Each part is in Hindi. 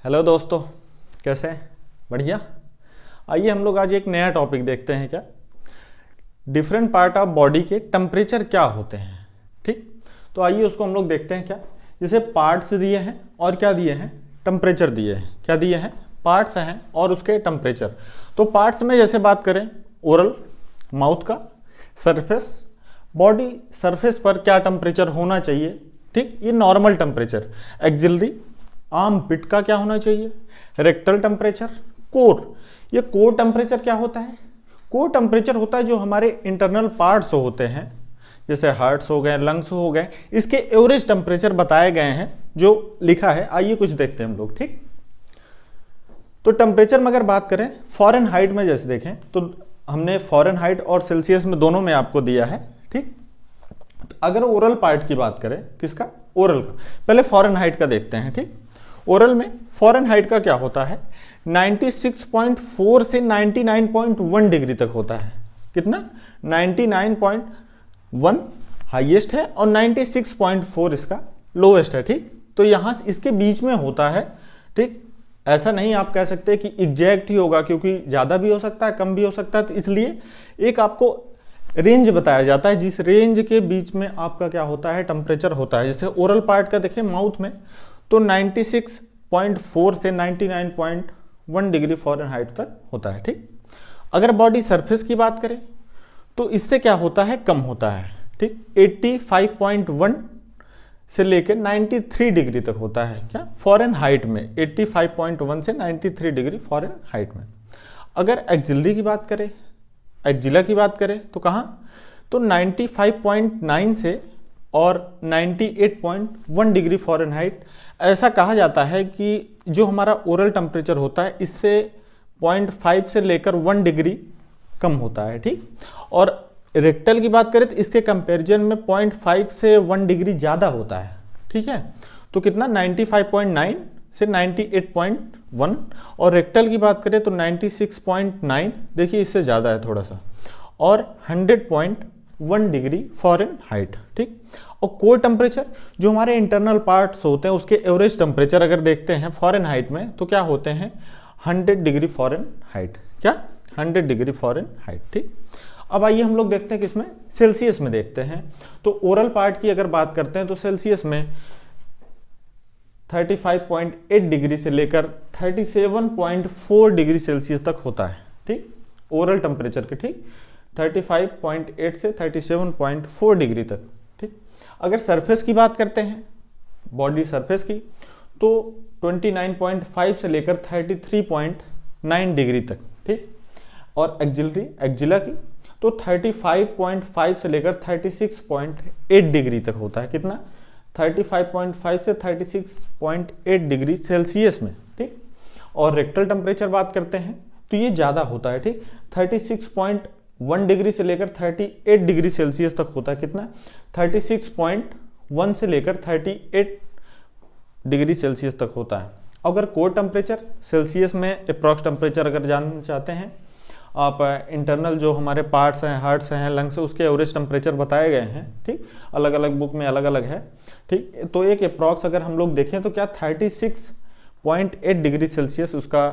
हेलो दोस्तों, कैसे हैं? बढ़िया। आइए हम लोग आज एक नया टॉपिक देखते हैं। क्या डिफरेंट पार्ट ऑफ बॉडी के टेम्परेचर क्या होते हैं। ठीक, तो आइए उसको हम लोग देखते हैं। क्या जैसे पार्ट्स दिए हैं और क्या दिए हैं, टेम्परेचर दिए हैं। क्या दिए हैं, पार्ट्स हैं और उसके टेम्परेचर। तो पार्ट्स में जैसे बात करें, ओरल माउथ का सरफेस, बॉडी सरफेस पर क्या टेम्परेचर होना चाहिए। ठीक, ये नॉर्मल टेम्परेचर। एक्सिलरी आर्म पिट का क्या होना चाहिए, रेक्टल टेम्परेचर। कोर, ये कोर टेम्परेचर क्या होता है, कोर टेम्परेचर होता है जो हमारे इंटरनल पार्ट्स होते हैं, जैसे हार्ट्स हो गए, लंग्स हो गए, इसके एवरेज टेम्परेचर बताए गए हैं जो लिखा है। आइए कुछ देखते हैं हम लोग। ठीक, तो टेम्परेचर में अगर बात करें फ़ारेनहाइट में, जैसे देखें तो हमने फ़ारेनहाइट और सेल्सियस में दोनों में आपको दिया है। ठीक, तो अगर ओरल पार्ट की बात करें, किसका, ओरल का, पहले फ़ारेनहाइट का देखते हैं। ठीक, ओरल में फ़ारेनहाइट का क्या होता है, 96.4 से 99.1 डिग्री तक होता है। कितना, 99.1 हाईएस्ट है और 96.4 इसका लोएस्ट है। ठीक, तो यहाँ इसके बीच में होता है। ठीक, ऐसा नहीं आप कह सकते कि एग्जैक्ट ही होगा, क्योंकि ज़्यादा भी हो सकता है, कम भी हो सकता है। तो इसलिए एक आपको रेंज बताया जाता है, जिस रेंज के बीच में आपका क्या होता है, टेम्परेचर होता है। जैसे ओरल पार्ट का देखें माउथ में, तो 96.4 से 99.1 डिग्री फ़ारेनहाइट तक होता है। ठीक, अगर बॉडी सरफेस की बात करें तो इससे क्या होता है, कम होता है। ठीक, 85.1 से लेकर 93 डिग्री तक होता है। क्या, फ़ारेनहाइट में 85.1 से 93 डिग्री फ़ारेनहाइट में। अगर एक्सिलरी की बात करें, एक्जिला की बात करें तो कहाँ, तो 95.9 से और 98.1 डिग्री फ़ारेनहाइट। ऐसा कहा जाता है कि जो हमारा ओरल टेम्परेचर होता है इससे 0.5 से लेकर 1 डिग्री कम होता है। ठीक, और रेक्टल की बात करें तो इसके कंपैरिजन में 0.5 से 1 डिग्री ज़्यादा होता है। ठीक है, तो कितना, 95.9 से 98.1, और रेक्टल की बात करें तो 96.9, देखिए इससे ज़्यादा है थोड़ा सा, और 100.1 डिग्री फ़ारेनहाइट। ठीक, और कोर टेम्परेचर जो हमारे इंटरनल पार्ट्स होते हैं उसके एवरेज टेम्परेचर अगर देखते हैं फ़ारेनहाइट में तो क्या होते हैं, 100 डिग्री फ़ारेनहाइट। क्या, 100 डिग्री फ़ारेनहाइट। ठीक, अब आइए हम लोग देखते हैं किसमें, सेल्सियस में देखते हैं। तो ओरल पार्ट की अगर बात करते हैं तो सेल्सियस में 35.8 डिग्री से लेकर 37.4 डिग्री सेल्सियस तक होता है। ठीक, ओरल टेम्परेचर के, ठीक, 35.8 से 37.4 डिग्री तक। ठीक, अगर सरफेस की बात करते हैं, बॉडी सरफेस की, तो 29.5 से लेकर 33.9 डिग्री तक। ठीक, और एक्जिलरी, एक्जिला की, तो 35.5 से लेकर 36.8 डिग्री तक होता है। कितना, 35.5 से 36.8 डिग्री सेल्सियस में। ठीक, और रेक्टल टेम्परेचर बात करते हैं तो ये ज़्यादा होता है। ठीक, 36.1 डिग्री से लेकर 38 डिग्री सेल्सियस तक होता है। कितना, 36.1 से लेकर 38 डिग्री सेल्सियस तक होता है। अगर कोर टेम्परेचर सेल्सियस में अप्रॉक्स टेम्परेचर अगर जानना चाहते हैं आप, इंटरनल जो हमारे पार्ट्स हैं, हार्ट्स हैं, लंग्स हैं, उसके एवरेज टेम्परेचर बताए गए हैं। ठीक, अलग अलग बुक में अलग अलग है। ठीक, तो एक अप्रॉक्स अगर हम लोग देखें तो क्या 36.8 डिग्री सेल्सियस उसका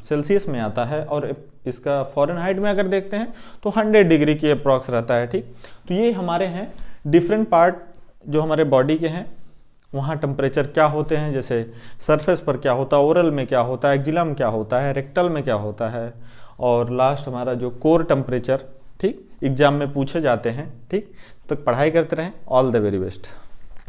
सेल्सियस में आता है, और इसका फ़ारेनहाइट में अगर देखते हैं तो 100 डिग्री की अप्रॉक्स रहता है। ठीक, तो ये हमारे हैं डिफरेंट पार्ट जो हमारे बॉडी के हैं, वहाँ टेम्परेचर क्या होते हैं। जैसे सरफेस पर क्या होता है, ओरल में क्या होता है, एक्जिला में क्या होता है, रेक्टल में क्या होता है, और लास्ट हमारा जो कोर टेम्परेचर। ठीक, एग्जाम में पूछे जाते हैं। ठीक, तो पढ़ाई करते रहें। All the very best.